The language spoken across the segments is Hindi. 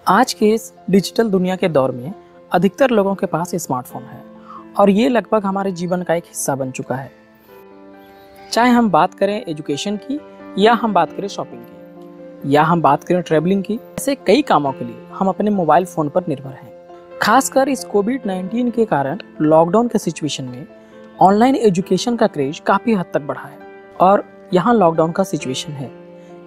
आज के इस डिजिटल दुनिया के दौर में अधिकतर लोगों के पास स्मार्टफोन है और ये लगभग हमारे जीवन का एक हिस्सा बन चुका है। चाहे हम बात करें एजुकेशन की, या हम बात करें शॉपिंग की, या हम बात करें ट्रैवलिंग की, ऐसे कई कामों के लिए हम अपने मोबाइल फ़ोन पर निर्भर हैं। खासकर इस कोविड-19 के कारण लॉकडाउन के सिचुएशन में ऑनलाइन एजुकेशन का क्रेज काफ़ी हद तक बढ़ा है और यहाँ लॉकडाउन का सिचुएशन है,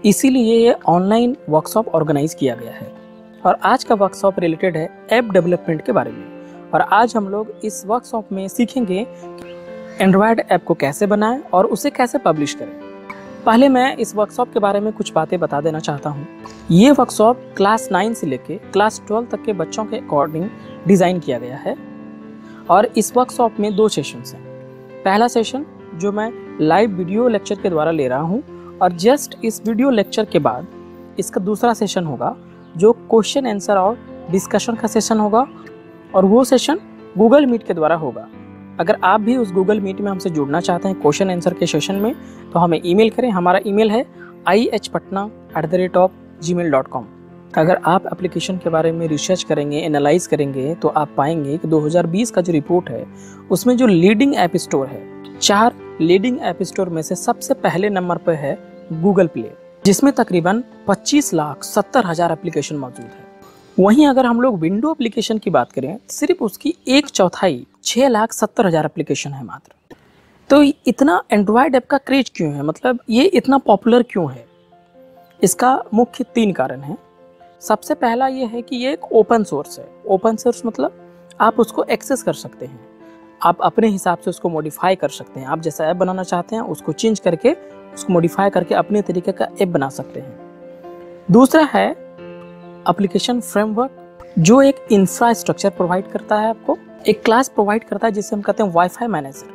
इसीलिए ये ऑनलाइन वर्कशॉप ऑर्गेनाइज किया गया है। और आज का वर्कशॉप रिलेटेड है ऐप डेवलपमेंट के बारे में। और आज हम लोग इस वर्कशॉप में सीखेंगे कि एंड्रॉयड ऐप को कैसे बनाएं और उसे कैसे पब्लिश करें। पहले मैं इस वर्कशॉप के बारे में कुछ बातें बता देना चाहता हूँ। ये वर्कशॉप क्लास 9 से लेके क्लास 12 तक के बच्चों के अकॉर्डिंग डिज़ाइन किया गया है। और इस वर्कशॉप में 2 सेशंस हैं। पहला सेशन जो मैं लाइव वीडियो लेक्चर के द्वारा ले रहा हूँ, और जस्ट इस वीडियो लेक्चर के बाद इसका दूसरा सेशन होगा जो क्वेश्चन आंसर और डिस्कशन का सेशन होगा, और वो सेशन गूगल मीट के द्वारा होगा। अगर आप भी उस गूगल मीट में हमसे जुड़ना चाहते हैं क्वेश्चन आंसर के सेशन में, तो हमें ईमेल करें। हमारा ईमेल है ihpatna@gmail.com। अगर आप एप्लीकेशन के बारे में रिसर्च करेंगे, एनालाइज करेंगे, तो आप पाएंगे कि 2020 का जो रिपोर्ट है उसमें जो लीडिंग ऐप स्टोर है, 4 लीडिंग ऐप स्टोर में से सबसे पहले नंबर पर है गूगल प्ले, जिसमें तकरीबन 25,70,000 एप्लीकेशन मौजूद है। वहीं अगर हम लोग विंडो एप्लीकेशन की बात करें, सिर्फ उसकी 1/4 6,70,000 एप्लीकेशन है मात्र। तो इतना एंड्रॉयड ऐप का क्रेज क्यों है, मतलब ये इतना पॉपुलर क्यों है? इसका मुख्य 3 कारण हैं। सबसे पहला ये है कि ये एक ओपन सोर्स है। ओपन सोर्स मतलब आप उसको एक्सेस कर सकते हैं, आप अपने हिसाब से उसको मॉडिफाई कर सकते हैं। आप जैसा ऐप बनाना चाहते हैं उसको चेंज करके, उसको मॉडिफाई करके अपने तरीके का ऐप बना सकते हैं। दूसरा है एप्लीकेशन फ्रेमवर्क, जो एक इंफ्रास्ट्रक्चर प्रोवाइड करता है, आपको एक क्लास प्रोवाइड करता है जिसे हम कहते हैं वाईफाई मैनेजर।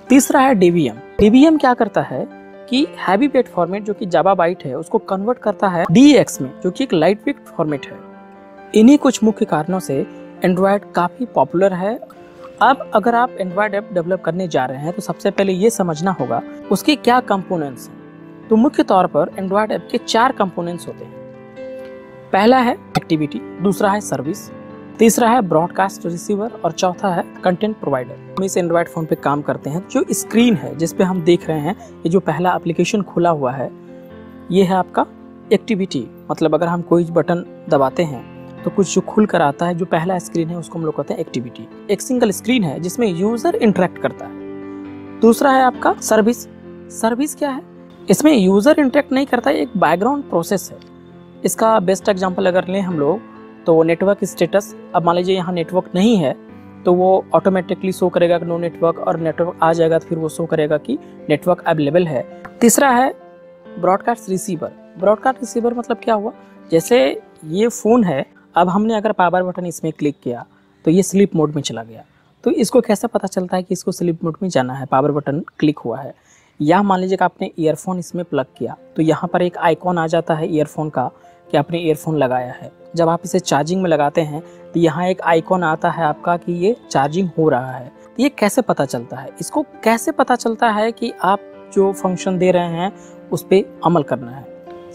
तीसरा है डीवीएम। डीवीएम क्या करता है कि हैवी वेट फॉर्मेट जो कि जावा बाइट है उसको कन्वर्ट करता है डीएक्स में, जो कि एक लाइट वेट फॉर्मेट है। इन्हीं कुछ मुख्य कारणों से एंड्रॉयड काफ़ी पॉपुलर है। अब अगर आप एंड्रॉयड ऐप डेवलप करने जा रहे हैं तो सबसे पहले ये समझना होगा उसके क्या कंपोनेंट्स हैं। तो मुख्य तौर पर एंड्रॉयड ऐप के 4 कंपोनेंट्स होते हैं। पहला है एक्टिविटी, दूसरा है सर्विस, तीसरा है ब्रॉडकास्ट रिसीवर, और चौथा है कंटेंट प्रोवाइडर। हम इस एंड्रॉयड फ़ोन पे काम करते हैं। जो स्क्रीन है जिस पे हम देख रहे हैं, ये जो पहला एप्लीकेशन खुला हुआ है, ये है आपका एक्टिविटी। मतलब अगर हम कोई बटन दबाते हैं तो कुछ जो खुल कर आता है, जो पहला स्क्रीन है उसको हम लोग कहते हैं एक्टिविटी। एक सिंगल स्क्रीन है जिसमें यूज़र इंटरेक्ट करता है। दूसरा है आपका सर्विस। सर्विस क्या है? इसमें यूज़र इंटरेक्ट नहीं करता है, एक बैकग्राउंड प्रोसेस है। इसका बेस्ट एग्जांपल अगर लें हम लोग, तो नेटवर्क स्टेटस। अब मान लीजिए यहाँ नेटवर्क नहीं है तो वो ऑटोमेटिकली शो करेगा कि नो नेटवर्क, और नेटवर्क आ जाएगा तो फिर वो शो करेगा कि नेटवर्क अवेलेबल है। तीसरा है ब्रॉडकास्ट रिसीवर। ब्रॉडकास्ट रिसीवर मतलब क्या हुआ, जैसे ये फ़ोन है, अब हमने अगर पावर बटन इसमें क्लिक किया तो ये स्लीप मोड में चला गया। तो इसको कैसे पता चलता है कि इसको स्लीप मोड में जाना है, पावर बटन क्लिक हुआ है? या मान लीजिए कि आपने ईयरफोन इसमें प्लग किया तो यहाँ पर एक आइकॉन आ जाता है ईयरफोन का कि आपने ईयरफोन लगाया है। जब आप इसे चार्जिंग में लगाते हैं तो यहाँ एक आइकॉन आता है आपका कि ये चार्जिंग हो रहा है। तो ये कैसे पता चलता है? इसको कैसे पता चलता है कि आप जो फंक्शन दे रहे हैं उस पर अमल करना है?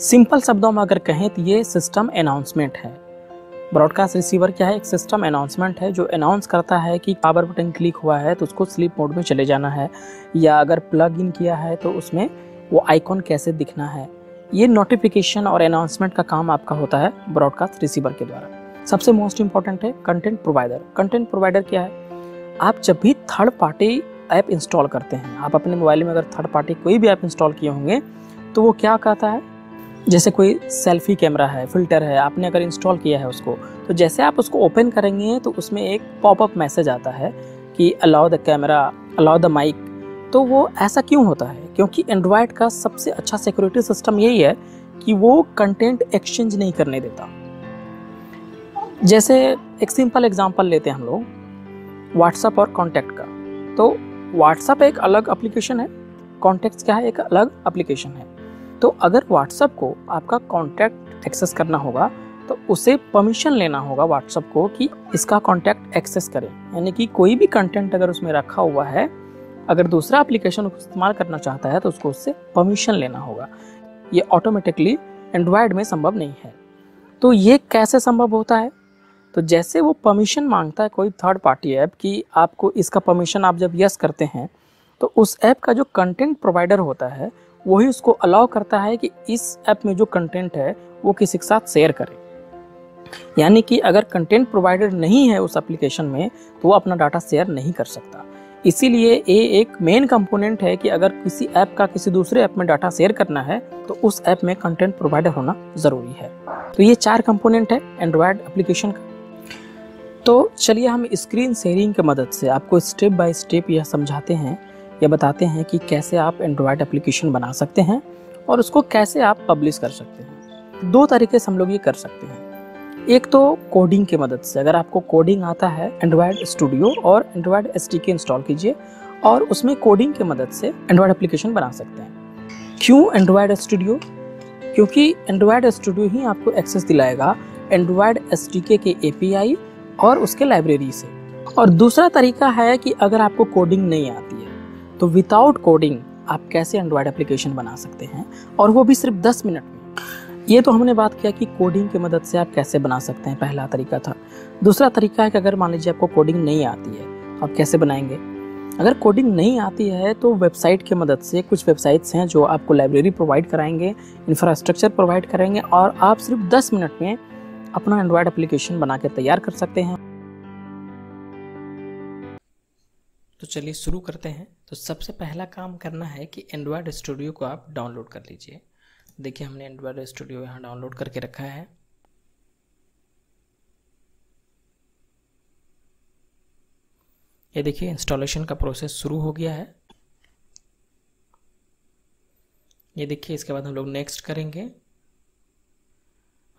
सिंपल शब्दों में अगर कहें तो ये सिस्टम अनाउंसमेंट है। ब्रॉडकास्ट रिसीवर क्या है? एक सिस्टम अनाउंसमेंट है जो अनाउंस करता है कि पावर बटन क्लिक हुआ है तो उसको स्लीप मोड में चले जाना है, या अगर प्लग इन किया है तो उसमें वो आइकॉन कैसे दिखना है। ये नोटिफिकेशन और अनाउंसमेंट का काम आपका होता है ब्रॉडकास्ट रिसीवर के द्वारा। सबसे मोस्ट इंपॉर्टेंट है कंटेंट प्रोवाइडर। कंटेंट प्रोवाइडर क्या है? आप जब भी थर्ड पार्टी ऐप इंस्टॉल करते हैं, आप अपने मोबाइल में अगर थर्ड पार्टी कोई भी ऐप इंस्टॉल किए होंगे तो वो क्या कहता है, जैसे कोई सेल्फी कैमरा है, फिल्टर है, आपने अगर इंस्टॉल किया है उसको, तो जैसे आप उसको ओपन करेंगे तो उसमें एक पॉपअप मैसेज आता है कि allow the camera, allow the mic. तो वो ऐसा क्यों होता है? क्योंकि एंड्रॉयड का सबसे अच्छा सिक्योरिटी सिस्टम यही है कि वो कंटेंट एक्सचेंज नहीं करने देता। जैसे एक सिंपल एग्जांपल लेते हैं हम लोग व्हाट्सएप और कॉन्टैक्ट का। तो व्हाट्सएप एक अलग एप्लीकेशन है, कॉन्टैक्ट्स क्या है, एक अलग एप्लीकेशन है। तो अगर व्हाट्सएप को आपका कॉन्टैक्ट एक्सेस करना होगा तो उसे परमिशन लेना होगा व्हाट्सएप को कि इसका कॉन्टैक्ट एक्सेस करें। यानी कि कोई भी कंटेंट अगर उसमें रखा हुआ है, अगर दूसरा एप्लीकेशन को इस्तेमाल करना चाहता है तो उसको उससे परमिशन लेना होगा। ये ऑटोमेटिकली एंड्रॉयड में संभव नहीं है। तो ये कैसे संभव होता है? तो जैसे वो परमिशन मांगता है कोई थर्ड पार्टी ऐप कि आपको इसका परमिशन आप जब यस करते हैं, तो उस ऐप का जो कंटेंट प्रोवाइडर होता है वही उसको अलाउ करता है कि इस ऐप में जो कंटेंट है वो किसी के साथ शेयर करे। यानी कि अगर कंटेंट प्रोवाइडर नहीं है उस एप्लीकेशन में तो वो अपना डाटा शेयर नहीं कर सकता। इसीलिए ये एक मेन कंपोनेंट है कि अगर किसी ऐप का किसी दूसरे ऐप में डाटा शेयर करना है तो उस ऐप में कंटेंट प्रोवाइडर होना ज़रूरी है। तो ये 4 कंपोनेंट है एंड्रॉयड एप्लीकेशन का। तो चलिए हम स्क्रीन शेयरिंग की मदद से आपको स्टेप बाय स्टेप यह समझाते हैं या बताते हैं कि कैसे आप एंड्रॉयड एप्लीकेशन बना सकते हैं और उसको कैसे आप पब्लिश कर सकते हैं। 2 तरीके से हम लोग ये कर सकते हैं। एक तो कोडिंग की मदद से, अगर आपको कोडिंग आता है एंड्रॉयड स्टूडियो और एंड्रॉयड एसडीके इंस्टॉल कीजिए और उसमें कोडिंग की मदद से एंड्रॉयड एप्लीकेशन बना सकते हैं। क्यों एंड्रॉयड स्टूडियो? क्योंकि एंड्रॉयड स्टूडियो ही आपको एक्सेस दिलाएगा एंड्रॉयड एसडीके के एपीआई और उसके लाइब्रेरी से। और दूसरा तरीका है कि अगर आपको कोडिंग नहीं आती है तो विदाउट कोडिंग आप कैसे एंड्रॉयड एप्लीकेशन बना सकते हैं, और वो भी सिर्फ 10 मिनट में। ये तो हमने बात किया कि कोडिंग की मदद से आप कैसे बना सकते हैं, पहला तरीका था। दूसरा तरीका है कि अगर मान लीजिए आपको कोडिंग नहीं आती है, आप कैसे बनाएंगे? अगर कोडिंग नहीं आती है तो वेबसाइट की मदद से, कुछ वेबसाइट्स हैं जो आपको लाइब्रेरी प्रोवाइड कराएंगे, इंफ्रास्ट्रक्चर प्रोवाइड करेंगे और आप सिर्फ 10 मिनट में अपना एंड्रॉयड एप्लीकेशन बना के तैयार कर सकते हैं। तो चलिए शुरू करते हैं। तो सबसे पहला काम करना है कि एंड्रॉयड स्टूडियो को आप डाउनलोड कर लीजिए। देखिए हमने एंड्रॉयड स्टूडियो यहाँ डाउनलोड करके रखा है। ये देखिए इंस्टॉलेशन का प्रोसेस शुरू हो गया है। ये देखिए इसके बाद हम लोग नेक्स्ट करेंगे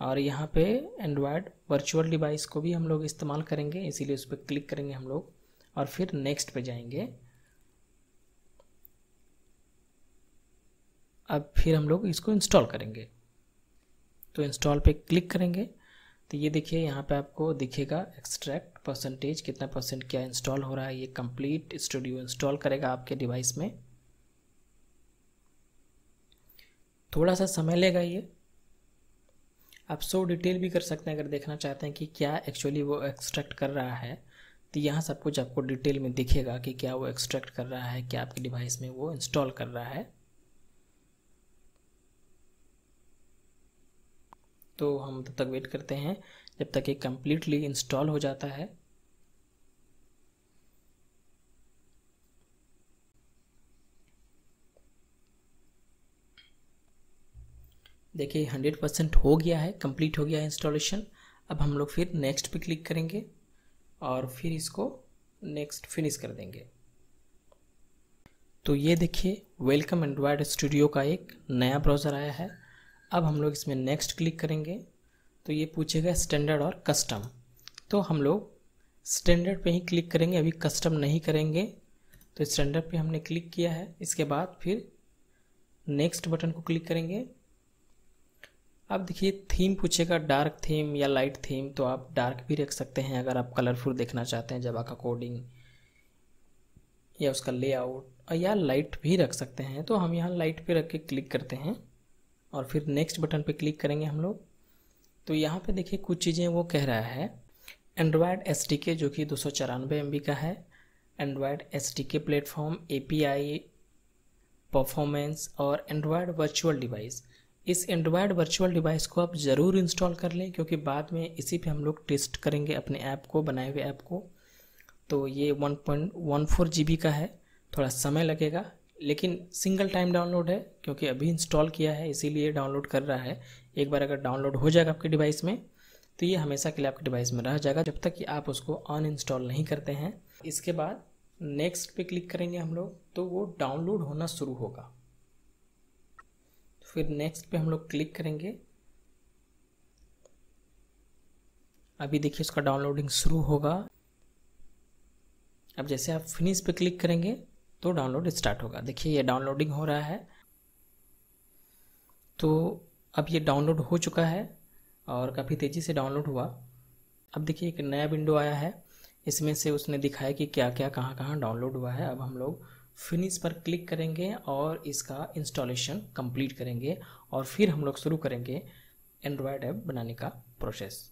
और यहाँ पे एंड्रॉयड वर्चुअल डिवाइस को भी हम लोग इस्तेमाल करेंगे, इसीलिए उस पर क्लिक करेंगे हम लोग और फिर नेक्स्ट पे जाएंगे। अब फिर हम लोग इसको इंस्टॉल करेंगे, तो इंस्टॉल पे क्लिक करेंगे तो ये देखिए यहाँ पे आपको दिखेगा एक्सट्रैक्ट परसेंटेज, कितना परसेंट क्या इंस्टॉल हो रहा है। ये कंप्लीट स्टूडियो इंस्टॉल करेगा आपके डिवाइस में, थोड़ा सा समय लेगा ये। आप शो डिटेल भी कर सकते हैं अगर देखना चाहते हैं कि क्या एक्चुअली वो एक्सट्रैक्ट कर रहा है, तो यहाँ सब कुछ आपको डिटेल में दिखेगा कि क्या वो एक्सट्रैक्ट कर रहा है, क्या आपके डिवाइस में वो इंस्टॉल कर रहा है। तो हम तब तक वेट करते हैं जब तक ये कम्प्लीटली इंस्टॉल हो जाता है। देखिए 100% हो गया है, कंप्लीट हो गया है इंस्टॉलेशन। अब हम लोग फिर नेक्स्ट पे क्लिक करेंगे और फिर इसको नेक्स्ट फिनिश कर देंगे। तो ये देखिए वेलकम एंड्रॉयड स्टूडियो का एक नया ब्राउज़र आया है। अब हम लोग इसमें नेक्स्ट क्लिक करेंगे तो ये पूछेगा स्टैंडर्ड और कस्टम, तो हम लोग स्टैंडर्ड पे ही क्लिक करेंगे, अभी कस्टम नहीं करेंगे। तो स्टैंडर्ड पे हमने क्लिक किया है, इसके बाद फिर नेक्स्ट बटन को क्लिक करेंगे। अब देखिए थीम पूछेगा, डार्क थीम या लाइट थीम, तो आप डार्क भी रख सकते हैं अगर आप कलरफुल देखना चाहते हैं जावा का कोडिंग या उसका लेआउट, या लाइट भी रख सकते हैं। तो हम यहाँ लाइट पे रख के क्लिक करते हैं और फिर नेक्स्ट बटन पे क्लिक करेंगे हम लोग। तो यहाँ पे देखिए कुछ चीज़ें वो कह रहा है, एंड्रॉयड एसडीके जो कि 294 MB का है, Android SDK platform, API, performance और एंड्रॉयड वर्चुअल डिवाइस। इस एंड्रॉयड वर्चुअल डिवाइस को आप ज़रूर इंस्टॉल कर लें क्योंकि बाद में इसी पे हम लोग टेस्ट करेंगे अपने ऐप को, बनाए हुए ऐप को। तो ये 1.14 GB का है, थोड़ा समय लगेगा लेकिन सिंगल टाइम डाउनलोड है क्योंकि अभी इंस्टॉल किया है इसीलिए डाउनलोड कर रहा है। एक बार अगर डाउनलोड हो जाएगा आपके डिवाइस में तो ये हमेशा के लिए आपके डिवाइस में रह जाएगा जब तक कि आप उसको अनइंस्टॉल नहीं करते हैं। इसके बाद नेक्स्ट पे क्लिक करेंगे हम लोग तो वो डाउनलोड होना शुरू होगा। फिर नेक्स्ट पे हम लोग क्लिक करेंगे। अभी देखिए उसका डाउनलोडिंग शुरू होगा। अब जैसे आप फिनिश पे क्लिक करेंगे तो डाउनलोड स्टार्ट होगा। देखिए ये डाउनलोडिंग हो रहा है। तो अब ये डाउनलोड हो चुका है और काफ़ी तेज़ी से डाउनलोड हुआ। अब देखिए एक नया विंडो आया है, इसमें से उसने दिखाया कि क्या क्या कहाँ कहाँ डाउनलोड हुआ है। अब हम लोग फिनिश पर क्लिक करेंगे और इसका इंस्टॉलेशन कंप्लीट करेंगे और फिर हम लोग शुरू करेंगे एंड्रॉयड ऐप बनाने का प्रोसेस।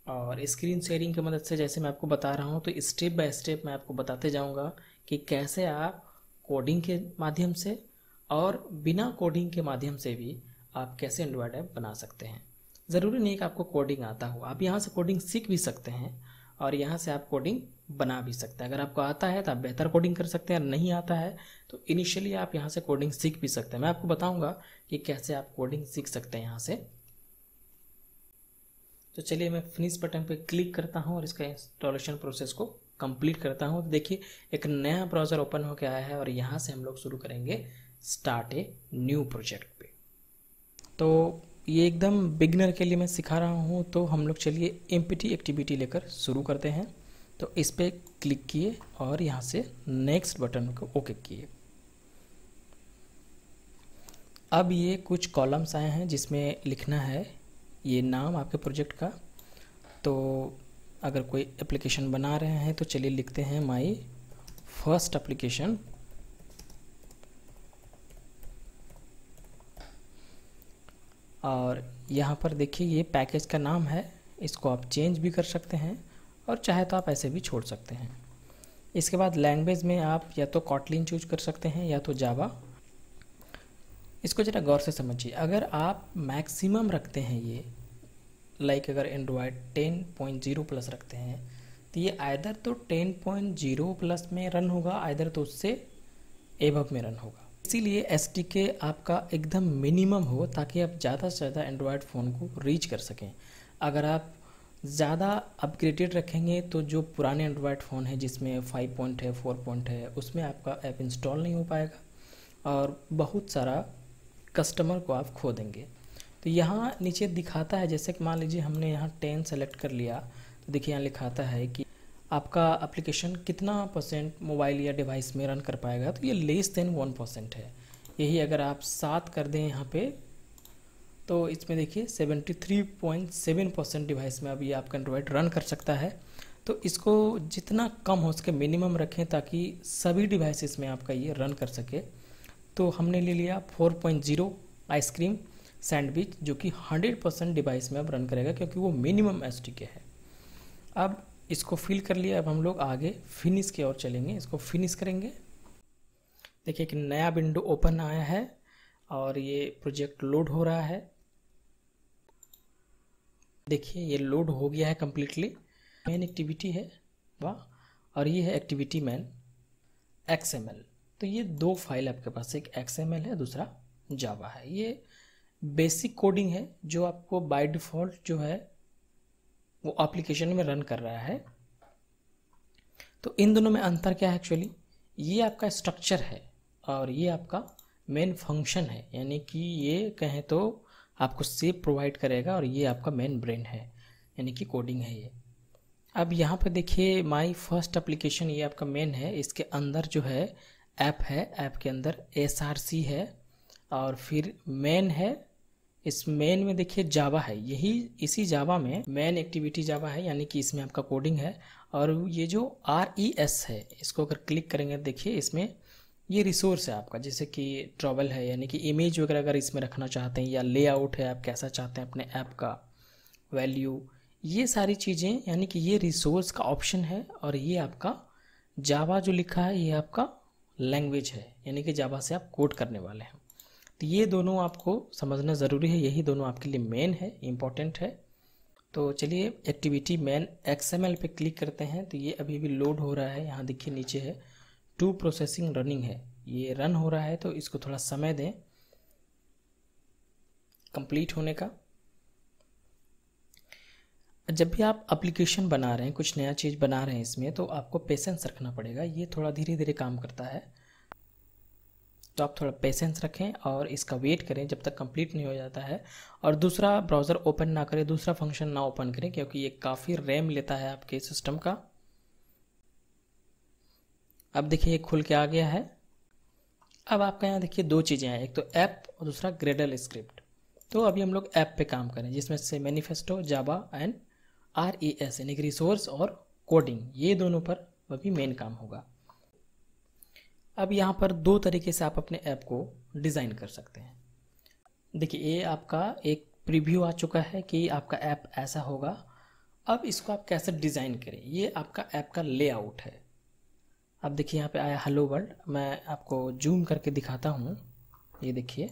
और स्क्रीन शेयरिंग की मदद से जैसे मैं आपको बता रहा हूँ, तो स्टेप बाय स्टेप मैं आपको बताते जाऊँगा कि कैसे आप कोडिंग के माध्यम से और बिना कोडिंग के माध्यम से भी आप कैसे एंड्रॉयड ऐप बना सकते हैं। ज़रूरी नहीं कि आपको कोडिंग आता हो, आप यहाँ से कोडिंग सीख भी सकते हैं और यहाँ से आप कोडिंग बना भी सकते हैं। अगर आपको आता है तो आप बेहतर कोडिंग कर सकते हैं, और नहीं आता है तो इनिशियली आप यहाँ से कोडिंग सीख भी सकते हैं। मैं आपको बताऊँगा कि कैसे आप कोडिंग सीख सकते हैं यहाँ से। तो चलिए मैं फिनिश बटन पे क्लिक करता हूँ और इसका इंस्टॉलेशन प्रोसेस को कंप्लीट करता हूँ। तो देखिए एक नया ब्राउज़र ओपन होकर आया है और यहाँ से हम लोग शुरू करेंगे स्टार्ट ए न्यू प्रोजेक्ट पे। तो ये एकदम बिगनर के लिए मैं सिखा रहा हूँ, तो हम लोग चलिए एम्प्टी एक्टिविटी लेकर शुरू करते हैं। तो इस पर क्लिक किए और यहाँ से नेक्स्ट बटन को ओके किए। अब ये कुछ कॉलम्स आए हैं जिसमें लिखना है ये नाम आपके प्रोजेक्ट का। तो अगर कोई एप्लीकेशन बना रहे हैं तो चलिए लिखते हैं माई फर्स्ट एप्लीकेशन। और यहाँ पर देखिए ये पैकेज का नाम है, इसको आप चेंज भी कर सकते हैं और चाहे तो आप ऐसे भी छोड़ सकते हैं। इसके बाद लैंग्वेज में आप या तो कॉटलिन चूज कर सकते हैं या तो जावा। इसको ज़रा गौर से समझिए, अगर आप मैक्सिमम रखते हैं ये लाइक अगर एंड्रॉयड 10.0 प्लस रखते हैं तो ये आइदर तो 10.0 प्लस में रन होगा, आइदर तो उससे एबव में रन होगा। इसीलिए एसडीके आपका एकदम मिनिमम हो ताकि आप ज़्यादा से ज़्यादा एंड्रॉयड फ़ोन को रीच कर सकें। अगर आप ज़्यादा अपग्रेडेड रखेंगे तो जो पुराने एंड्रॉयड फ़ोन है जिसमें 5 पॉइंट है 4 पॉइंट है उसमें आपका ऐप इंस्टॉल नहीं हो पाएगा और बहुत सारा कस्टमर को आप खो देंगे। तो यहाँ नीचे दिखाता है, जैसे कि मान लीजिए हमने यहाँ 10 सेलेक्ट कर लिया तो देखिए यहाँ लिखाता है कि आपका एप्लीकेशन कितना % मोबाइल या डिवाइस में रन कर पाएगा, तो ये लेस देन 1% है। यही अगर आप 7 कर दें यहाँ पे तो इसमें देखिए 73.7% डिवाइस में अब ये आपका एंड्रॉयड रन कर सकता है। तो इसको जितना कम हो सके मिनिमम रखें ताकि सभी डिवाइसेस में आपका ये रन कर सके। तो हमने ले लिया 4.0 आइसक्रीम सैंडविच जो कि 100% डिवाइस में अब रन करेगा क्योंकि वो मिनिमम एसडीके है। अब इसको फिल कर लिया, अब हम लोग आगे फिनिश की ओर चलेंगे, इसको फिनिश करेंगे। देखिए कि नया विंडो ओपन आया है और ये प्रोजेक्ट लोड हो रहा है। देखिए ये लोड हो गया है कम्प्लीटली। मेन एक्टिविटी है वाह, और ये है एक्टिविटी मैन XML। तो ये दो फाइल आपके पास, एक XML है दूसरा जावा है। ये बेसिक कोडिंग है जो आपको बाय डिफ़ॉल्ट जो है वो एप्लीकेशन में रन कर रहा है। तो इन दोनों में अंतर क्या है एक्चुअली, ये आपका स्ट्रक्चर है और ये आपका मेन फंक्शन है, यानी कि ये कहें तो आपको सेव प्रोवाइड करेगा और ये आपका मेन ब्रेन है यानी कि कोडिंग है ये। अब यहाँ पे देखिए माई फर्स्ट एप्लीकेशन ये आपका मेन है, इसके अंदर जो है ऐप है, ऐप के अंदर SRC है और फिर मेन है। इस मेन में देखिए जावा है, यही इसी जावा में मेन एक्टिविटी जावा है यानी कि इसमें आपका कोडिंग है। और ये जो RES है इसको अगर क्लिक करेंगे देखिए इसमें ये रिसोर्स है आपका, जैसे कि ट्रैवल है यानी कि इमेज वगैरह अगर इसमें रखना चाहते हैं या लेआउट है आप कैसा चाहते हैं अपने ऐप का वैल्यू, ये सारी चीज़ें यानी कि ये रिसोर्स का ऑप्शन है। और ये आपका जावा जो लिखा है ये आपका लैंग्वेज है यानी कि जावा से आप कोड करने वाले हैं। तो ये दोनों आपको समझना ज़रूरी है, यही दोनों आपके लिए मेन है, इम्पॉर्टेंट है। तो चलिए एक्टिविटी मैन XML पे क्लिक करते हैं। तो ये अभी भी लोड हो रहा है, यहाँ देखिए नीचे है टू प्रोसेसिंग रनिंग है, ये रन हो रहा है तो इसको थोड़ा समय दें कंप्लीट होने का। जब भी आप एप्लीकेशन बना रहे हैं, कुछ नया चीज़ बना रहे हैं इसमें, तो आपको पेशेंस रखना पड़ेगा, ये थोड़ा धीरे धीरे काम करता है। तो आप थोड़ा पेशेंस रखें और इसका वेट करें जब तक कंप्लीट नहीं हो जाता है। और दूसरा ब्राउज़र ओपन ना करें, दूसरा फंक्शन ना ओपन करें क्योंकि ये काफ़ी रैम लेता है आपके सिस्टम का। अब देखिए ये खुल के आ गया है। अब आपका यहाँ देखिए दो चीज़ें हैं, एक तो ऐप और दूसरा ग्रेडल स्क्रिप्ट। तो अभी हम लोग ऐप पे काम करें जिसमें से मैनिफेस्टो, जावा एंड RES यानी कि रिसोर्स और कोडिंग, ये दोनों पर अभी मेन काम होगा। अब यहाँ पर दो तरीके से आप अपने ऐप को डिज़ाइन कर सकते हैं। देखिए ये आपका एक प्रीव्यू आ चुका है कि आपका ऐप ऐसा होगा। अब इसको आप कैसे डिज़ाइन करें, ये आपका ऐप का लेआउट है। अब देखिए यहाँ पे आया हेलो वर्ल्ड, मैं आपको जूम करके दिखाता हूँ। ये देखिए,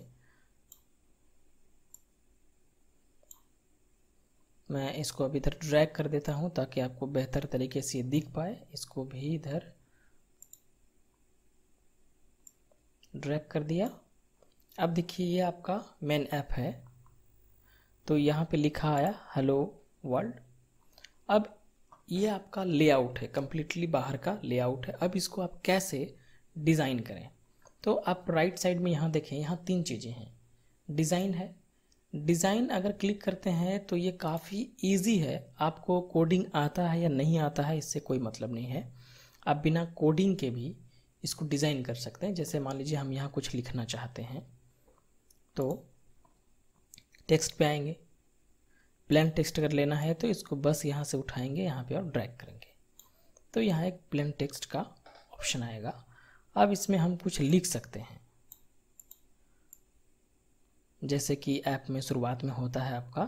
मैं इसको अभी इधर ड्रैग कर देता हूँ ताकि आपको बेहतर तरीके से दिख पाए। इसको भी इधर ड्रैग कर दिया। अब देखिए ये आपका मेन ऐप है, तो यहाँ पे लिखा आया हेलो वर्ल्ड। अब ये आपका लेआउट है, कम्प्लीटली बाहर का लेआउट है। अब इसको आप कैसे डिज़ाइन करें, तो आप राइट साइड में यहाँ देखें, यहाँ 3 चीज़ें हैं। डिज़ाइन है, डिज़ाइन अगर क्लिक करते हैं तो ये काफ़ी इजी है। आपको कोडिंग आता है या नहीं आता है इससे कोई मतलब नहीं है, आप बिना कोडिंग के भी इसको डिज़ाइन कर सकते हैं। जैसे मान लीजिए हम यहाँ कुछ लिखना चाहते हैं, तो टेक्स्ट पे आएंगे, प्लेन टेक्स्ट अगर लेना है तो इसको बस यहाँ से उठाएंगे यहाँ पे और ड्रैग करेंगे, तो यहाँ एक प्लेन टेक्स्ट का ऑप्शन आएगा। अब इसमें हम कुछ लिख सकते हैं, जैसे कि ऐप में शुरुआत में होता है आपका,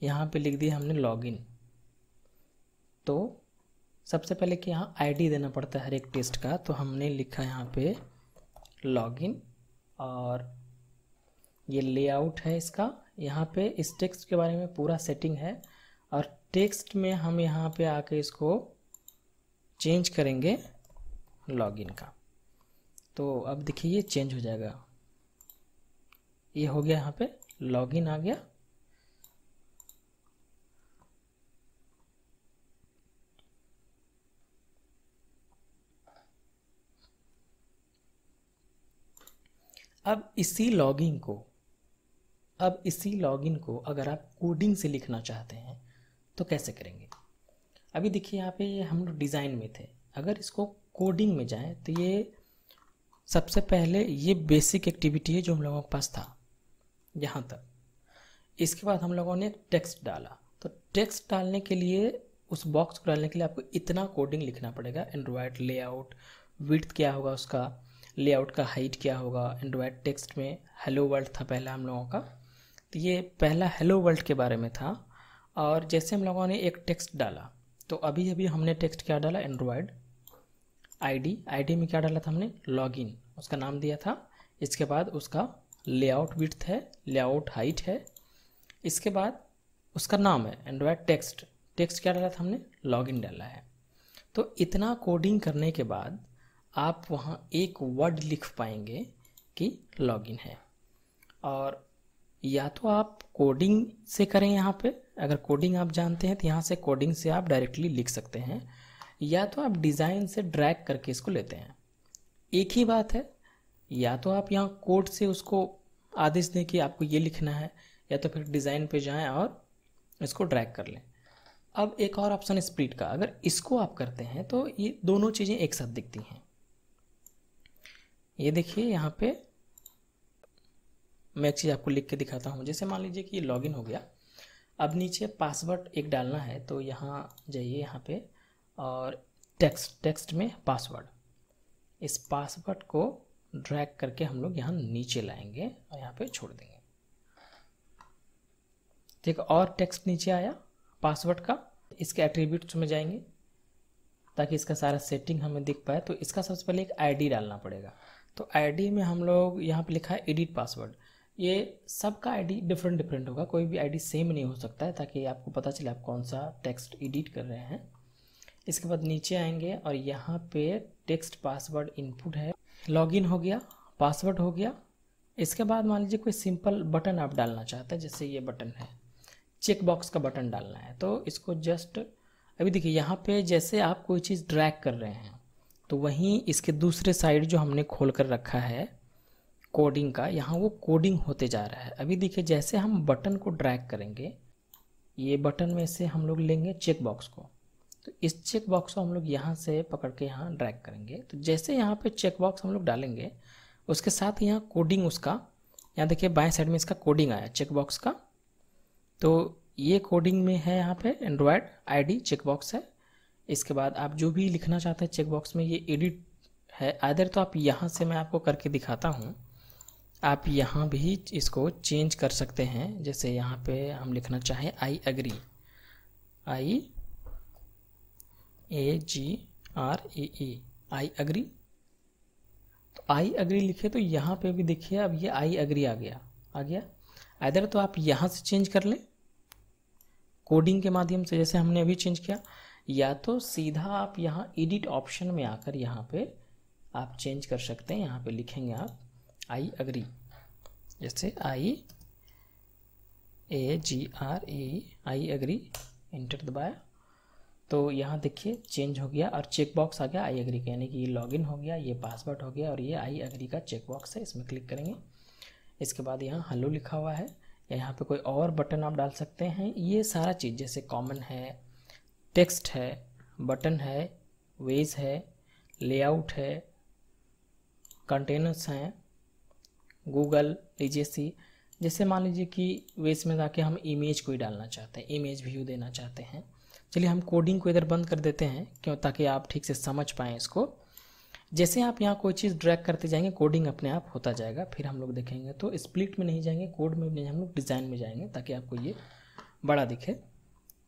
यहाँ पे लिख दिया हमने लॉगिन। तो सबसे पहले कि यहाँ आईडी देना पड़ता है हर एक टेस्ट का, तो हमने लिखा यहाँ पे लॉगिन, और ये लेआउट है इसका। यहाँ पे इस टेक्स्ट के बारे में पूरा सेटिंग है, और टेक्स्ट में हम यहाँ पे आके इसको चेंज करेंगे लॉगिन का। तो अब देखिए ये चेंज हो जाएगा, ये हो गया, यहाँ पे लॉगिन आ गया। अब इसी लॉगिन को अगर आप कोडिंग से लिखना चाहते हैं तो कैसे करेंगे। अभी देखिए यहाँ पे ये हम लोग डिज़ाइन में थे, अगर इसको कोडिंग में जाएं तो ये सबसे पहले ये बेसिक एक्टिविटी है जो हम लोगों के पास था यहाँ तक। इसके बाद हम लोगों ने एक टेक्स्ट डाला, तो टेक्स्ट डालने के लिए, उस बॉक्स को डालने के लिए आपको इतना कोडिंग लिखना पड़ेगा। एंड्रॉयड लेआउट, विड्थ क्या होगा उसका, लेआउट का हाइट क्या होगा। एंड्रॉयड टेक्स्ट में हेलो वर्ल्ड था पहला हम लोगों का, तो ये पहला हेलो वर्ल्ड के बारे में था। और जैसे हम लोगों ने एक टेक्स्ट डाला, तो अभी अभी हमने टेक्स्ट क्या डाला, एंड्रॉयड आईडी में क्या डाला था हमने, लॉगिन, उसका नाम दिया था। इसके बाद उसका लेआउट विड्थ है, लेआउट हाइट है। इसके बाद उसका नाम है एंड्रॉयड टेक्स्ट क्या डाला था हमने, लॉगिन डाला है। तो इतना कोडिंग करने के बाद आप वहाँ एक वर्ड लिख पाएंगे कि लॉगिन है। और या तो आप कोडिंग से करें, यहाँ पे अगर कोडिंग आप जानते हैं तो यहाँ से कोडिंग से आप डायरेक्टली लिख सकते हैं, या तो आप डिज़ाइन से ड्रैग करके इसको लेते हैं, एक ही बात है। या तो आप यहाँ कोड से उसको आदेश दें कि आपको ये लिखना है, या तो फिर डिज़ाइन पे जाएं और इसको ड्रैग कर लें। अब एक और ऑप्शन है स्प्लिट का, अगर इसको आप करते हैं तो ये दोनों चीज़ें एक साथ दिखती हैं। ये देखिए यहाँ पे मैं एक चीज़ आपको लिख के दिखाता हूँ। जैसे मान लीजिए कि ये लॉगिन हो गया, अब नीचे पासवर्ड एक डालना है, तो यहाँ जाइए यहाँ पे, और टेक्स्ट में पासवर्ड, इस पासवर्ड को ड्रैग करके हम लोग यहाँ नीचे लाएंगे और यहाँ पे छोड़ देंगे। ठीक, और टेक्स्ट नीचे आया पासवर्ड का, इसके एट्रीब्यूट्स में जाएंगे ताकि इसका सारा सेटिंग हमें दिख पाए। तो इसका सबसे पहले एक आईडी डालना पड़ेगा, तो आईडी में हम लोग यहाँ पे लिखा है एडिट पासवर्ड। ये सबका आईडी डिफरेंट होगा, कोई भी आईडी सेम नहीं हो सकता है, ताकि आपको पता चले आप कौन सा टेक्स्ट एडिट कर रहे हैं। इसके बाद नीचे आएंगे और यहाँ पे टेक्स्ट पासवर्ड इनपुट है, लॉगिन हो गया, पासवर्ड हो गया। इसके बाद मान लीजिए कोई सिंपल बटन आप डालना चाहते हैं, जैसे ये बटन है, चेक बॉक्स का बटन डालना है, तो इसको जस्ट अभी देखिए यहाँ पे जैसे आप कोई चीज़ ड्रैग कर रहे हैं, तो वहीं इसके दूसरे साइड जो हमने खोल कर रखा है कोडिंग का, यहाँ वो कोडिंग होते जा रहा है। अभी देखिए जैसे हम बटन को ड्रैग करेंगे, ये बटन में से हम लोग लेंगे चेक बॉक्स को, तो इस चेक बॉक्स को हम लोग यहाँ से पकड़ के यहाँ ड्रैग करेंगे। तो जैसे यहाँ पे चेक बॉक्स हम लोग डालेंगे, उसके साथ यहाँ कोडिंग उसका, यहाँ देखिए बाएं साइड में इसका कोडिंग आया चेक बॉक्स का, तो ये कोडिंग में है यहाँ पे एंड्रॉयड आईडी चेक बॉक्स है। इसके बाद आप जो भी लिखना चाहते हैं चेक बॉक्स में, ये एडिट है आइदर, तो आप यहाँ से मैं आपको करके दिखाता हूँ। आप यहाँ भी इसको चेंज कर सकते हैं। जैसे यहाँ पे हम लिखना चाहें I agree, IAGREE, I agree. तो आई एग्री लिखे तो यहाँ पे भी देखिए अब ये आई एग्री आ गया। इधर तो आप यहाँ से चेंज कर लें कोडिंग के माध्यम से, जैसे हमने अभी चेंज किया, या तो सीधा आप यहाँ एडिट ऑप्शन में आकर यहाँ पे आप चेंज कर सकते हैं। यहाँ पे लिखेंगे आप आई एग्री, जैसे IAGRE, आई एग्री, इंटर दबाया तो यहाँ देखिए चेंज हो गया और चेक बॉक्स आ गया आई एग्री का, यानी कि ये लॉगिन हो गया, ये पासवर्ड हो गया और ये आई एग्री का चेक बॉक्स है, इसमें क्लिक करेंगे। इसके बाद यहाँ हेलो लिखा हुआ है, या यहाँ पे कोई और बटन आप डाल सकते हैं। ये सारा चीज़ जैसे कॉमन है, टेक्स्ट है, बटन है, वेज है, लेआउट है, कंटेनर्स हैं, गूगल लीजिए जैसे मान लीजिए कि वेज में जाके हम इमेज कोई डालना चाहते हैं, इमेज व्यू देना चाहते हैं। चलिए हम कोडिंग को इधर बंद कर देते हैं, क्यों, ताकि आप ठीक से समझ पाएँ इसको। जैसे आप यहाँ कोई चीज़ ड्रैग करते जाएंगे कोडिंग अपने आप होता जाएगा। फिर हम लोग देखेंगे तो स्प्लिट में नहीं जाएंगे, कोड में नहीं, हम लोग डिज़ाइन में जाएंगे ताकि आपको ये बड़ा दिखे।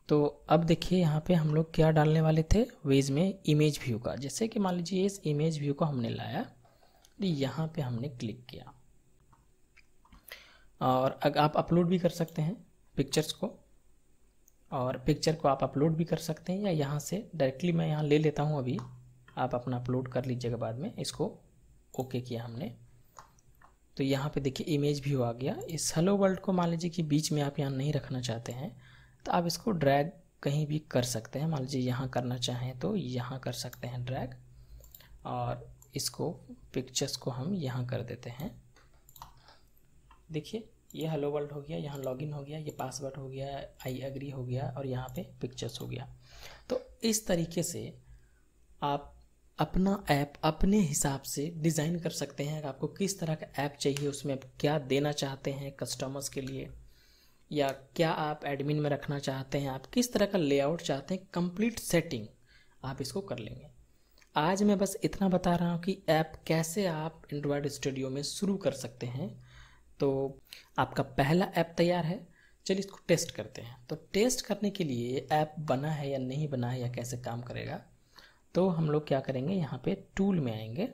तो अब देखिए यहाँ पे हम लोग क्या डालने वाले थे वेज में, इमेज व्यू का। जैसे कि मान लीजिए इस इमेज व्यू को हमने लाया, यहाँ पे हमने क्लिक किया और आप अपलोड भी कर सकते हैं पिक्चर्स को, और पिक्चर को आप अपलोड भी कर सकते हैं, या यहाँ से डायरेक्टली मैं यहाँ ले लेता हूँ अभी, आप अपना अपलोड कर लीजिएगा बाद में। इसको ओके किया हमने तो यहाँ पे देखिए इमेज व्यू आ गया। इस हेलो वर्ल्ड को मान लीजिए कि बीच में आप यहाँ नहीं रखना चाहते हैं तो आप इसको ड्रैग कहीं भी कर सकते हैं। मान लीजिए यहाँ करना चाहें तो यहाँ कर सकते हैं ड्रैग, और इसको पिक्चर्स को हम यहाँ कर देते हैं। देखिए ये हेलो वर्ल्ड हो गया, यहाँ लॉगिन हो गया, ये पासवर्ड हो गया, आई एग्री हो गया और यहाँ पे पिक्चर्स हो गया। तो इस तरीके से आप अपना ऐप अपने हिसाब से डिज़ाइन कर सकते हैं। आपको किस तरह का ऐप चाहिए, उसमें आप क्या देना चाहते हैं कस्टमर्स के लिए, या क्या आप एडमिन में रखना चाहते हैं, आप किस तरह का लेआउट चाहते हैं, कंप्लीट सेटिंग आप इसको कर लेंगे। आज मैं बस इतना बता रहा हूँ कि ऐप कैसे आप एंड्रॉयड स्टूडियो में शुरू कर सकते हैं। तो आपका पहला ऐप तैयार है, चलिए इसको टेस्ट करते हैं। तो टेस्ट करने के लिए ऐप बना है या नहीं बना है या कैसे काम करेगा, तो हम लोग क्या करेंगे, यहाँ पे टूल में आएंगे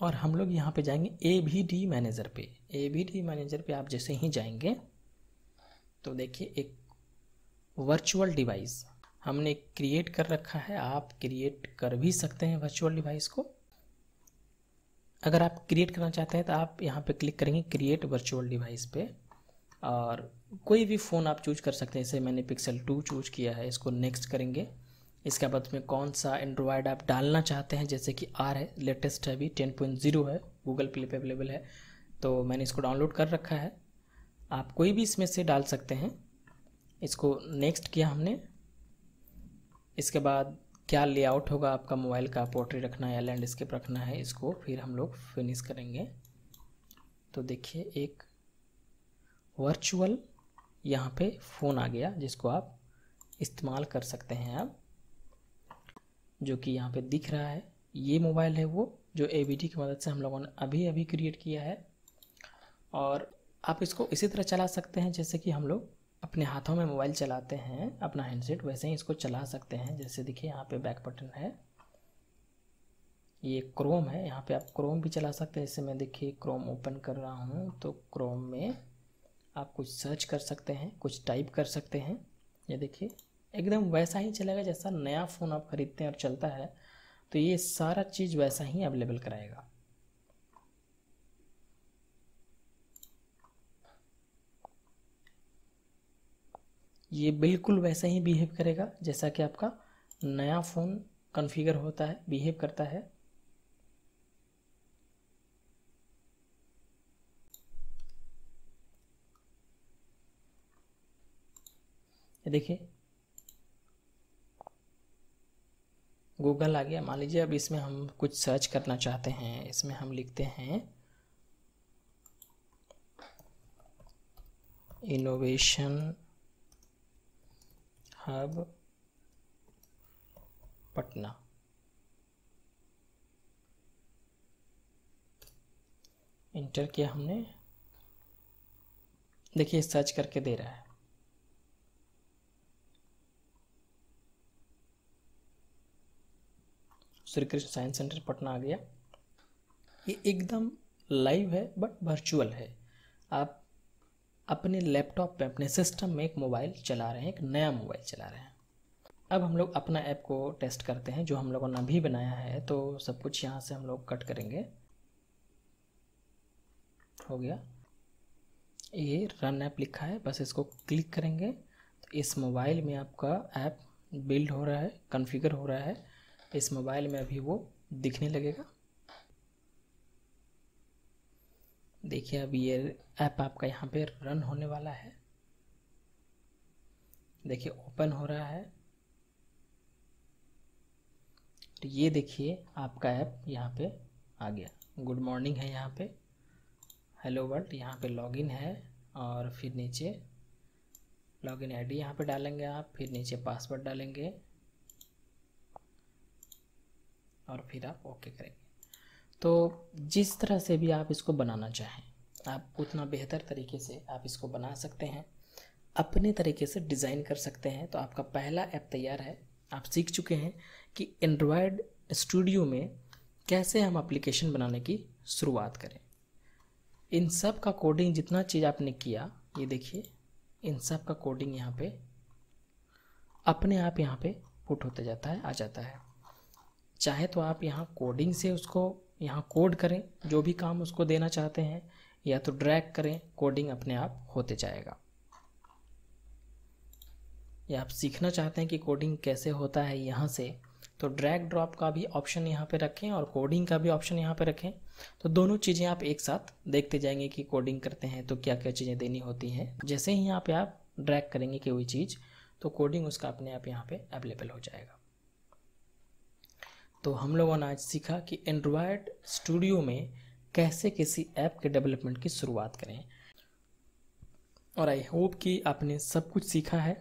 और हम लोग यहाँ पे जाएंगे AVD मैनेजर पे। AVD मैनेजर पे आप जैसे ही जाएंगे तो देखिए एक वर्चुअल डिवाइस हमने क्रिएट कर रखा है। आप क्रिएट कर भी सकते हैं वर्चुअल डिवाइस को। अगर आप क्रिएट करना चाहते हैं तो आप यहाँ पे क्लिक करेंगे क्रिएट वर्चुअल डिवाइस पे, और कोई भी फ़ोन आप चूज कर सकते हैं। जैसे मैंने Pixel 2 चूज किया है, इसको नेक्स्ट करेंगे। इसके बाद में कौन सा एंड्रॉयड आप डालना चाहते हैं, जैसे कि R है, लेटेस्ट है, अभी 10.0 है, गूगल प्ले पे अवेलेबल है, तो मैंने इसको डाउनलोड कर रखा है। आप कोई भी इसमें से डाल सकते हैं। इसको नेक्स्ट किया हमने। इसके बाद क्या लेआउट होगा आपका मोबाइल का, पोर्ट्रेट रखना है या लैंडस्केप रखना है, इसको फिर हम लोग फिनिश करेंगे। तो देखिए एक वर्चुअल यहाँ पे फ़ोन आ गया जिसको आप इस्तेमाल कर सकते हैं। आप जो कि यहाँ पे दिख रहा है, ये मोबाइल है वो जो AVD की मदद से हम लोगों ने अभी अभी क्रिएट किया है। और आप इसको इसी तरह चला सकते हैं जैसे कि हम लोग अपने हाथों में मोबाइल चलाते हैं अपना हैंडसेट, वैसे ही इसको चला सकते हैं। जैसे देखिए यहाँ पे बैक बटन है, ये क्रोम है, यहाँ पे आप क्रोम भी चला सकते हैं। जैसे मैं देखिए क्रोम ओपन कर रहा हूँ तो क्रोम में आप कुछ सर्च कर सकते हैं, कुछ टाइप कर सकते हैं। ये देखिए एकदम वैसा ही चलेगा जैसा नया फ़ोन आप ख़रीदते हैं और चलता है, तो ये सारा चीज़ वैसा ही अवेलेबल कराएगा। ये बिल्कुल वैसा ही बिहेव करेगा जैसा कि आपका नया फ़ोन कॉन्फ़िगर होता है, बिहेव करता है। ये देखिए गूगल आ गया। मान लीजिए अब इसमें हम कुछ सर्च करना चाहते हैं, इसमें हम लिखते हैं इनोवेशन हब पटना। इंटर किया हमने, देखिए सर्च करके दे रहा है। श्री कृष्ण साइंस सेंटर पटना आ गया। ये एकदम लाइव है बट वर्चुअल है। आप अपने लैपटॉप पे, अपने सिस्टम में एक मोबाइल चला रहे हैं, एक नया मोबाइल चला रहे हैं। अब हम लोग अपना ऐप को टेस्ट करते हैं जो हम लोगों ने अभी बनाया है। तो सब कुछ यहाँ से हम लोग कट करेंगे। हो गया, ये रन ऐप लिखा है, बस इसको क्लिक करेंगे तो इस मोबाइल में आपका ऐप बिल्ड हो रहा है, कॉन्फ़िगर हो रहा है। इस मोबाइल में अभी वो दिखने लगेगा। देखिए अभी ये ऐप आपका यहाँ पे रन होने वाला है। देखिए ओपन हो रहा है। तो ये देखिए आपका ऐप यहाँ पे आ गया। गुड मॉर्निंग है यहाँ पे, हेलो वर्ल्ड यहाँ पे लॉगिन है, और फिर नीचे लॉगिन आईडी यहाँ पे डालेंगे आप, फिर नीचे पासवर्ड डालेंगे और फिर आप ओके करेंगे। तो जिस तरह से भी आप इसको बनाना चाहें, आप उतना बेहतर तरीके से आप इसको बना सकते हैं, अपने तरीके से डिज़ाइन कर सकते हैं। तो आपका पहला ऐप तैयार है। आप सीख चुके हैं कि एंड्रॉयड स्टूडियो में कैसे हम एप्लीकेशन बनाने की शुरुआत करें। इन सब का कोडिंग, जितना चीज़ आपने किया, ये देखिए इन सब का कोडिंग यहाँ पे अपने आप यहाँ पे पुट होते जाता है, आ जाता है। चाहे तो आप यहाँ कोडिंग से उसको यहाँ कोड करें, जो भी काम उसको देना चाहते हैं, या तो ड्रैग करें, कोडिंग अपने आप होते जाएगा। या आप सीखना चाहते हैं कि कोडिंग कैसे होता है यहाँ से, तो ड्रैग ड्रॉप का भी ऑप्शन यहाँ पे रखें और कोडिंग का भी ऑप्शन यहाँ पे रखें। तो दोनों चीज़ें आप एक साथ देखते जाएंगे कि कोडिंग करते हैं तो क्या क्या चीज़ें देनी होती हैं। जैसे ही यहाँ पे आप ड्रैग करेंगे कोई चीज़, तो कोडिंग उसका अपने आप यहाँ पे अवेलेबल हो जाएगा। तो हम लोगों ने आज सीखा कि एंड्रॉयड स्टूडियो में कैसे किसी ऐप के डेवलपमेंट की शुरुआत करें, और आई होप कि आपने सब कुछ सीखा है।